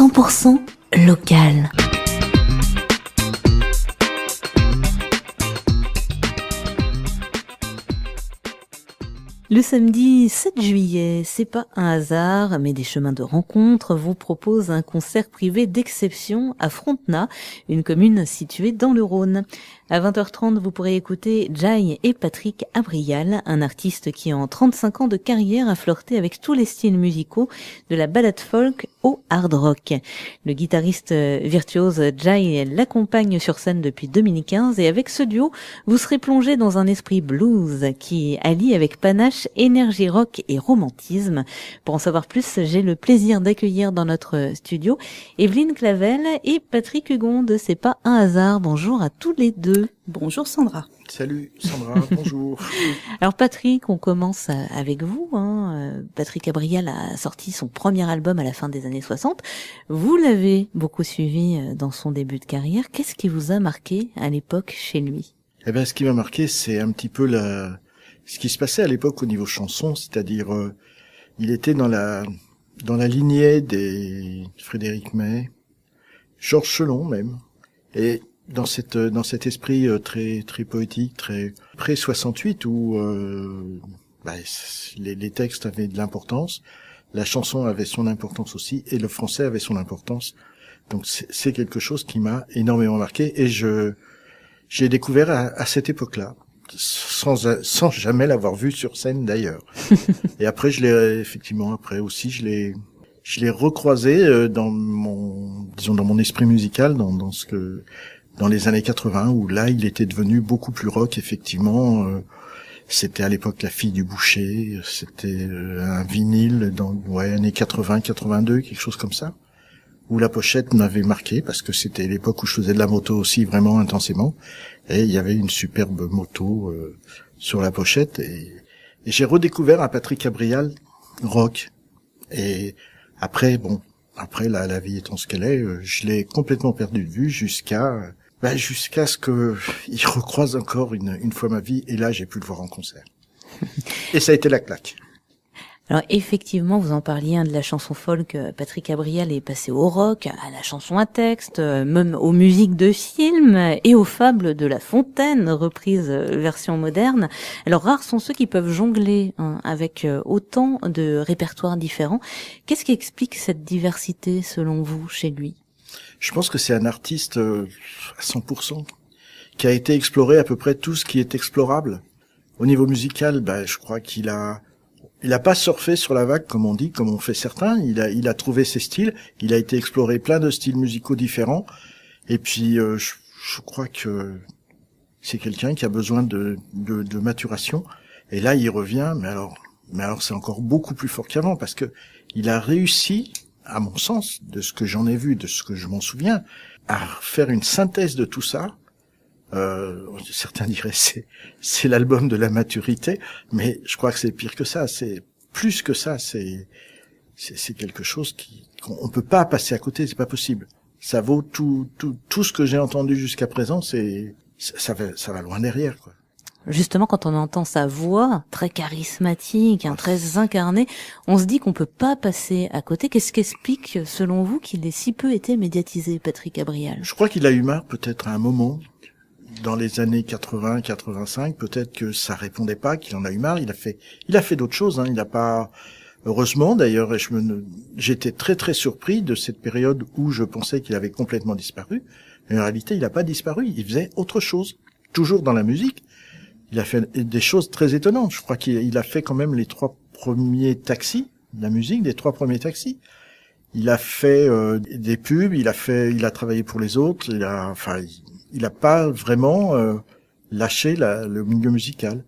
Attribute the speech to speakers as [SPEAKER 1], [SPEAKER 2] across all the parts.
[SPEAKER 1] 100% local. Le samedi 7 juillet, c'est pas un hasard, mais des chemins de rencontre vous proposent un concert privé d'exception à Frontenat, une commune située dans le Rhône. À 20h30, vous pourrez écouter Jai et Patrick Abrial, un artiste qui en 35 ans de carrière a flirté avec tous les styles musicaux, de la ballade folk au hard rock. Le guitariste virtuose Jai l'accompagne sur scène depuis 2015 et avec ce duo, vous serez plongé dans un esprit blues qui allie avec panache énergie rock et romantisme. Pour en savoir plus, j'ai le plaisir d'accueillir dans notre studio Evelyne Clavel et Patrick Hugon de C'est pas un hasard. Bonjour à tous les deux.
[SPEAKER 2] Bonjour Sandra.
[SPEAKER 3] Salut Sandra, bonjour.
[SPEAKER 1] Alors Patrick, on commence avec vous. Patrick Abrial a sorti son premier album à la fin des années 60. Vous l'avez beaucoup suivi dans son début de carrière. Qu'est-ce qui vous a marqué à l'époque chez lui ?
[SPEAKER 3] Eh ben, ce qui m'a marqué, c'est un petit peu ce qui se passait à l'époque au niveau chanson, c'est-à-dire il était dans la lignée des Frédéric May, Georges Chelon même, et dans cet esprit très très poétique, très près 68 où les textes avaient de l'importance, la chanson avait son importance aussi, et le français avait son importance. Donc c'est quelque chose qui m'a énormément marqué, et j'ai découvert à cette époque-là, sans jamais l'avoir vu sur scène d'ailleurs. Et après je l'ai recroisé dans mon esprit musical, dans les années 80, où là il était devenu beaucoup plus rock, effectivement. C'était à l'époque La Fille du Boucher, c'était un vinyle dans années 80, 82, quelque chose comme ça, où la pochette m'avait marqué, parce que c'était l'époque où je faisais de la moto aussi vraiment intensément, et il y avait une superbe moto sur la pochette, et j'ai redécouvert un Patrick Abrial rock. Et après la vie étant ce qu'elle est, je l'ai complètement perdu de vue jusqu'à ce que il recroise encore une fois ma vie, et là j'ai pu le voir en concert. Et ça a été la claque.
[SPEAKER 1] Alors effectivement, vous en parliez de la chanson folk, Patrick Abrial est passé au rock, à la chanson à texte, même aux musiques de films et aux fables de La Fontaine, reprise version moderne. Alors rares sont ceux qui peuvent jongler avec autant de répertoires différents. Qu'est-ce qui explique cette diversité selon vous chez lui ?
[SPEAKER 3] Je pense que c'est un artiste à 100%, qui a été exploré à peu près tout ce qui est explorable. Au niveau musical, je crois qu'il a pas surfé sur la vague, comme on dit, comme on fait certains. Il a trouvé ses styles. Il a été exploré plein de styles musicaux différents. Et puis, je crois que c'est quelqu'un qui a besoin de maturation. Et là, il revient. Mais alors, c'est encore beaucoup plus fort qu'avant, parce que il a réussi, à mon sens, de ce que j'en ai vu, de ce que je m'en souviens, à faire une synthèse de tout ça. Certains diraient c'est l'album de la maturité, mais je crois que c'est pire que ça, c'est plus que ça, c'est quelque chose qu'on peut pas passer à côté, c'est pas possible. Ça vaut tout ce que j'ai entendu jusqu'à présent, ça va loin derrière, quoi.
[SPEAKER 1] Justement, quand on entend sa voix très charismatique, très incarnée, on se dit qu'on peut pas passer à côté. Qu'est-ce qui explique, selon vous, qu'il ait si peu été médiatisé, Patrick Abrial ?
[SPEAKER 3] Je crois qu'il a eu marre, peut-être à un moment, dans les années 80, 85, peut-être que ça répondait pas, qu'il en a eu marre. Il a fait d'autres choses, Il a pas, heureusement d'ailleurs, j'étais très très surpris de cette période où je pensais qu'il avait complètement disparu. Mais en réalité, il a pas disparu. Il faisait autre chose. Toujours dans la musique. Il a fait des choses très étonnantes. Je crois qu'il a fait quand même les 3 premiers taxis, la musique des 3 premiers taxis. Il a fait des pubs, il a travaillé pour les autres, il a pas vraiment lâché le milieu musical.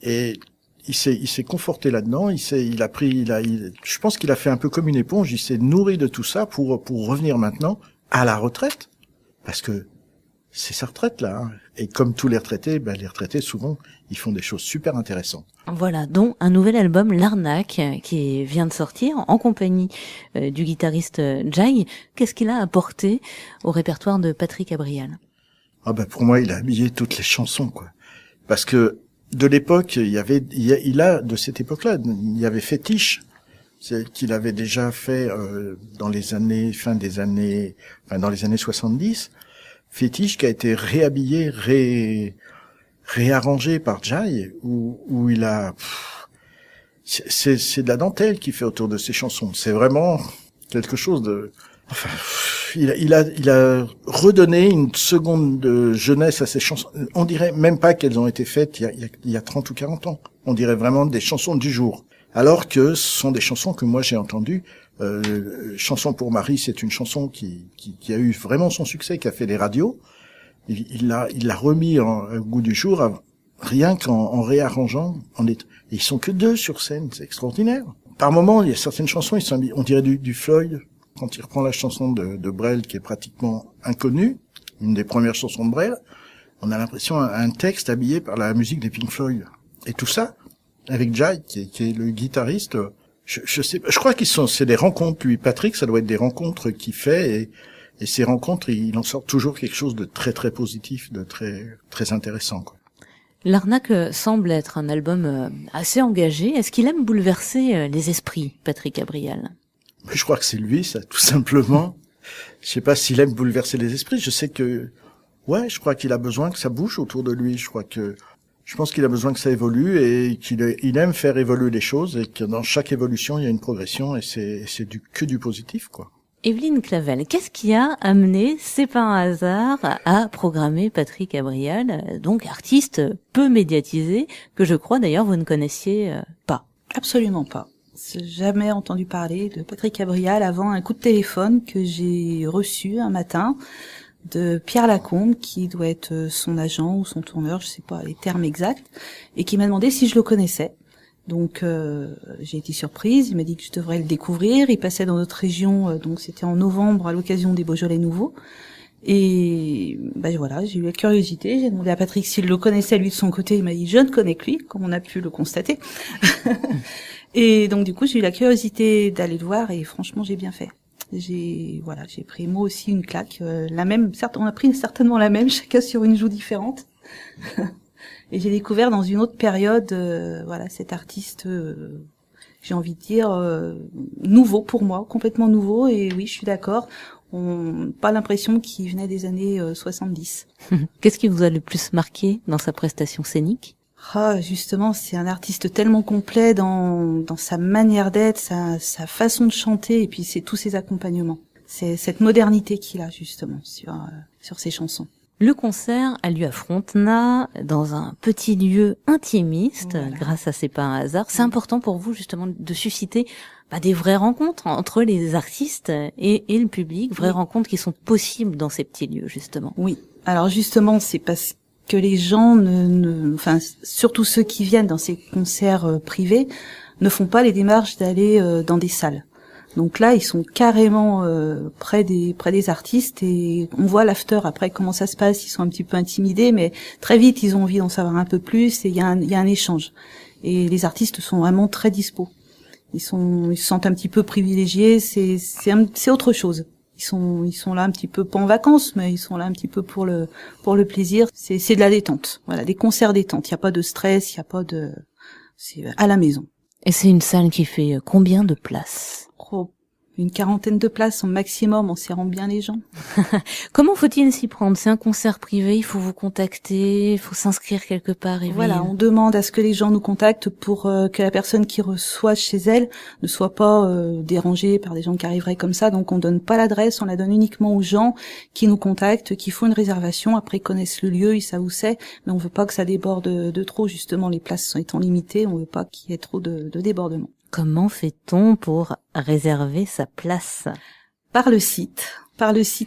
[SPEAKER 3] Et il s'est conforté là-dedans, je pense qu'il a fait un peu comme une éponge, il s'est nourri de tout ça pour revenir maintenant à la retraite, parce que c'est sa retraite là. Et comme tous les retraités, les retraités souvent, ils font des choses super intéressantes.
[SPEAKER 1] Voilà, dont un nouvel album, L'Arnaque, qui vient de sortir en compagnie du guitariste Jai. Qu'est-ce qu'il a apporté au répertoire de Patrick Abrial ?
[SPEAKER 3] Pour moi, il a habillé toutes les chansons, quoi. Parce que de l'époque, de cette époque-là, il y avait Fétiche. c'est qu'il avait déjà fait dans les années 70, Fétiche, qui a été réhabillé, réarrangé par Jai, où il a c'est de la dentelle qu'il fait autour de ses chansons. C'est vraiment quelque chose de enfin, il a redonné une seconde de jeunesse à ses chansons. On dirait même pas qu'elles ont été faites il y a 30 ou 40 ans. On dirait vraiment des chansons du jour. Alors que ce sont des chansons que moi j'ai entendues. Chanson pour Marie, c'est une chanson qui a eu vraiment son succès, qui a fait les radios. Il l'a remis au goût du jour, rien qu'en réarrangeant. Et ils sont que deux sur scène, c'est extraordinaire. Par moments, il y a certaines chansons, on dirait du Floyd. Quand il reprend la chanson de Brel, qui est pratiquement inconnue, une des premières chansons de Brel, on a l'impression un texte habillé par la musique des Pink Floyd. Et tout ça, avec Jai, qui est le guitariste, je sais pas, je crois c'est des rencontres, lui, Patrick, ça doit être des rencontres qu'il fait, et ces rencontres, il en sort toujours quelque chose de très très positif, de très très intéressant, quoi.
[SPEAKER 1] L'Arnaque semble être un album assez engagé. Est-ce qu'il aime bouleverser les esprits, Patrick Gabriel?
[SPEAKER 3] Mais je crois que c'est lui, ça, tout simplement. Je sais pas s'il aime bouleverser les esprits. Je sais que, je crois qu'il a besoin que ça bouge autour de lui. Je pense qu'il a besoin que ça évolue et qu'il aime faire évoluer les choses et que dans chaque évolution, il y a une progression et c'est que du positif, quoi.
[SPEAKER 1] Evelyne Clavel, qu'est-ce qui a amené, c'est pas un hasard, à programmer Patrick Gabriel, donc artiste peu médiatisé, que je crois d'ailleurs vous ne connaissiez pas?
[SPEAKER 2] Absolument pas. J'ai jamais entendu parler de Patrick Gabriel avant un coup de téléphone que j'ai reçu un matin de Pierre Lacombe, qui doit être son agent ou son tourneur, je sais pas les termes exacts, et qui m'a demandé si je le connaissais. Donc j'ai été surprise, il m'a dit que je devrais le découvrir, il passait dans notre région, donc c'était en novembre à l'occasion des Beaujolais Nouveaux. Et voilà, j'ai eu la curiosité, j'ai demandé à Patrick s'il le connaissait lui de son côté, il m'a dit je ne connais que lui, comme on a pu le constater. Et donc du coup j'ai eu la curiosité d'aller le voir et franchement j'ai bien fait. J'ai pris moi aussi une claque, la même, certes on a pris certainement la même, chacun sur une joue différente. Et j'ai découvert dans une autre période, cet artiste, j'ai envie de dire, nouveau pour moi, complètement nouveau. Et oui, je suis d'accord, pas l'impression qu'il venait des années 70.
[SPEAKER 1] Qu'est-ce qui vous a le plus marqué dans sa prestation scénique?
[SPEAKER 2] Justement, c'est un artiste tellement complet dans sa manière d'être, sa façon de chanter, et puis c'est tous ses accompagnements. C'est cette modernité qu'il a justement sur ses chansons.
[SPEAKER 1] Le concert a lieu à Frontenat, dans un petit lieu intimiste, grâce à C'est pas un hasard. C'est important pour vous, justement, de susciter des vraies rencontres entre les artistes et le public, vraies rencontres qui sont possibles dans ces petits lieux, justement.
[SPEAKER 2] Oui. Alors, justement, c'est parce que les gens surtout ceux qui viennent dans ces concerts privés, ne font pas les démarches d'aller dans des salles. Donc là, ils sont carrément près des artistes et on voit l'after après comment ça se passe. Ils sont un petit peu intimidés, mais très vite ils ont envie d'en savoir un peu plus et il y a un échange. Et les artistes sont vraiment très dispos. Ils se sentent un petit peu privilégiés. C'est autre chose. Ils sont là un petit peu pas en vacances, mais ils sont là un petit peu pour le plaisir. C'est de la détente. Voilà, des concerts détente. Il y a pas de stress, c'est à la maison.
[SPEAKER 1] Et c'est une salle qui fait combien de places?
[SPEAKER 2] Une quarantaine de places au maximum, en serrant bien les gens.
[SPEAKER 1] Comment faut-il s'y prendre? C'est un concert privé, il faut vous contacter, il faut s'inscrire quelque part.
[SPEAKER 2] Voilà, on demande à ce que les gens nous contactent pour que la personne qui reçoit chez elle ne soit pas dérangée par des gens qui arriveraient comme ça. Donc on donne pas l'adresse, on la donne uniquement aux gens qui nous contactent, qui font une réservation. Après ils connaissent le lieu, ils savent où c'est, mais on veut pas que ça déborde de trop. Justement, les places étant limitées, on veut pas qu'il y ait trop de débordement.
[SPEAKER 1] Comment fait-on pour réserver sa place?
[SPEAKER 2] Par le site,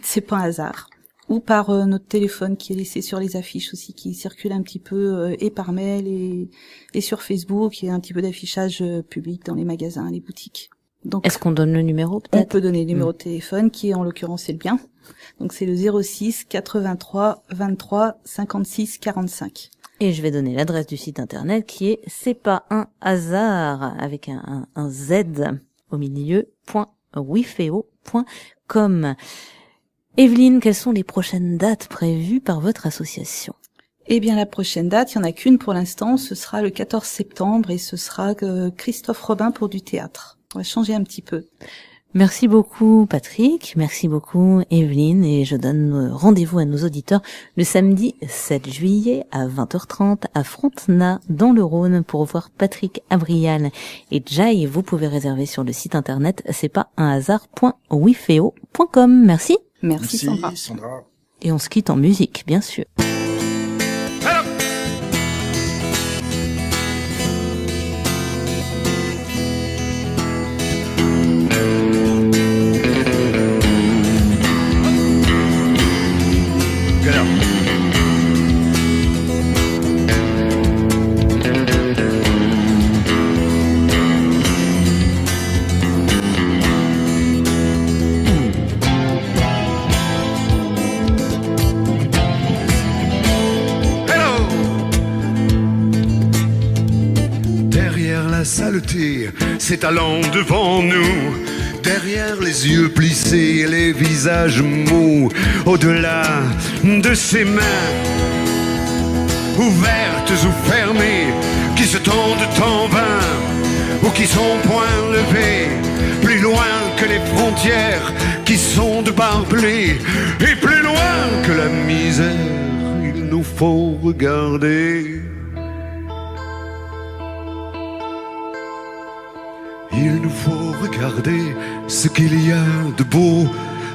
[SPEAKER 2] c'est pas un hasard. Ou par notre téléphone qui est laissé sur les affiches aussi, qui circule un petit peu, et par mail et sur Facebook, il y a un petit peu d'affichage public dans les magasins, les boutiques. Donc,
[SPEAKER 1] est-ce qu'on donne le numéro peut-être?
[SPEAKER 2] On peut donner le numéro de téléphone qui en l'occurrence c'est le bien. Donc c'est le 06 83 23 56 45.
[SPEAKER 1] Et je vais donner l'adresse du site internet qui est c'est pas un hasard avec un Z au milieu .wifeo.com. Evelyne, quelles sont les prochaines dates prévues par votre association?
[SPEAKER 2] Eh bien, la prochaine date, il n'y en a qu'une pour l'instant, ce sera le 14 septembre et ce sera Christophe Robin pour du théâtre. On va changer un petit peu.
[SPEAKER 1] Merci beaucoup Patrick, merci beaucoup Evelyne, et je donne rendez-vous à nos auditeurs le samedi 7 juillet à 20h30 à Frontenat dans le Rhône pour voir Patrick Abrial et Jai. Vous pouvez réserver sur le site internet c'est pas un hasard.wifeo.com. Merci.
[SPEAKER 2] Merci Sandra.
[SPEAKER 1] Et on se quitte en musique, bien sûr.
[SPEAKER 4] Saleté s'étalant devant nous, derrière les yeux plissés, les visages mous, au-delà de ces mains ouvertes ou fermées, qui se tendent en vain ou qui sont point levées, plus loin que les frontières qui sont de barbelés, et plus loin que la misère, il nous faut regarder. Il nous faut regarder ce qu'il y a de beau,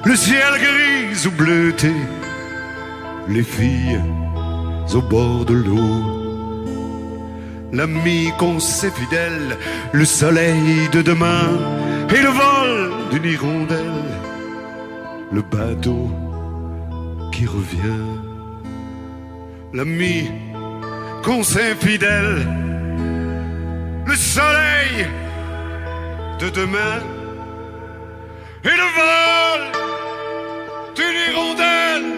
[SPEAKER 4] le ciel gris ou bleuté, les filles au bord de l'eau, l'ami qu'on sait fidèle, le soleil de demain et le vol d'une hirondelle, le bateau qui revient, l'ami qu'on sait fidèle, le soleil de demain et le vol d'une hirondelle,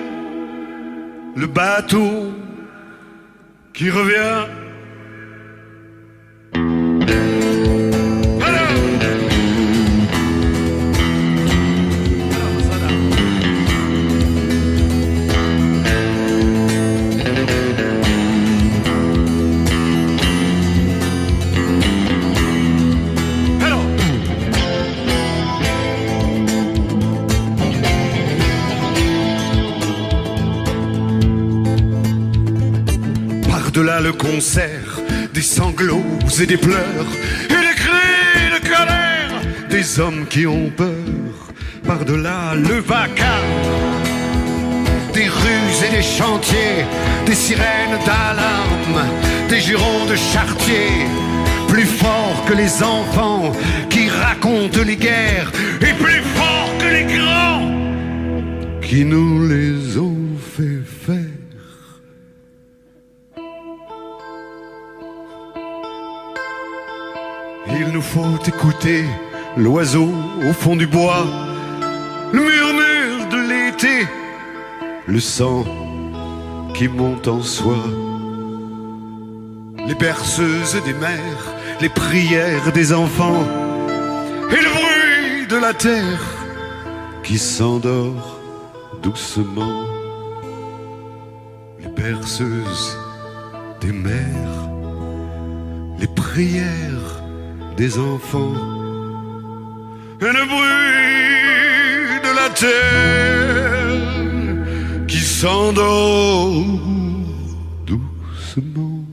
[SPEAKER 4] le bateau qui revient. Par-delà le concert, des sanglots et des pleurs, et des cris de colère, des hommes qui ont peur. Par-delà le vacarme, des rues et des chantiers, des sirènes d'alarme, des jurons de chartier, plus forts que les enfants qui racontent les guerres, et plus forts que les grands qui nous les ont fait faire. Il nous faut écouter l'oiseau au fond du bois, le murmure de l'été, le sang qui monte en soi, les berceuses des mères, les prières des enfants et le bruit de la terre qui s'endort doucement, les berceuses des mères, les prières des enfants et le bruit de la terre qui s'endort doucement.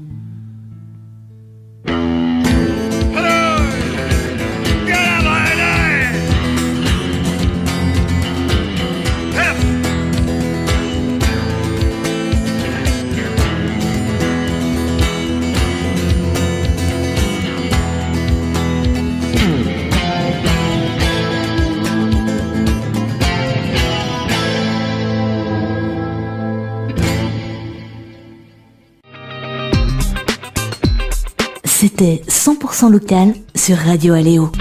[SPEAKER 1] C'était 100% local sur Radio Aléo.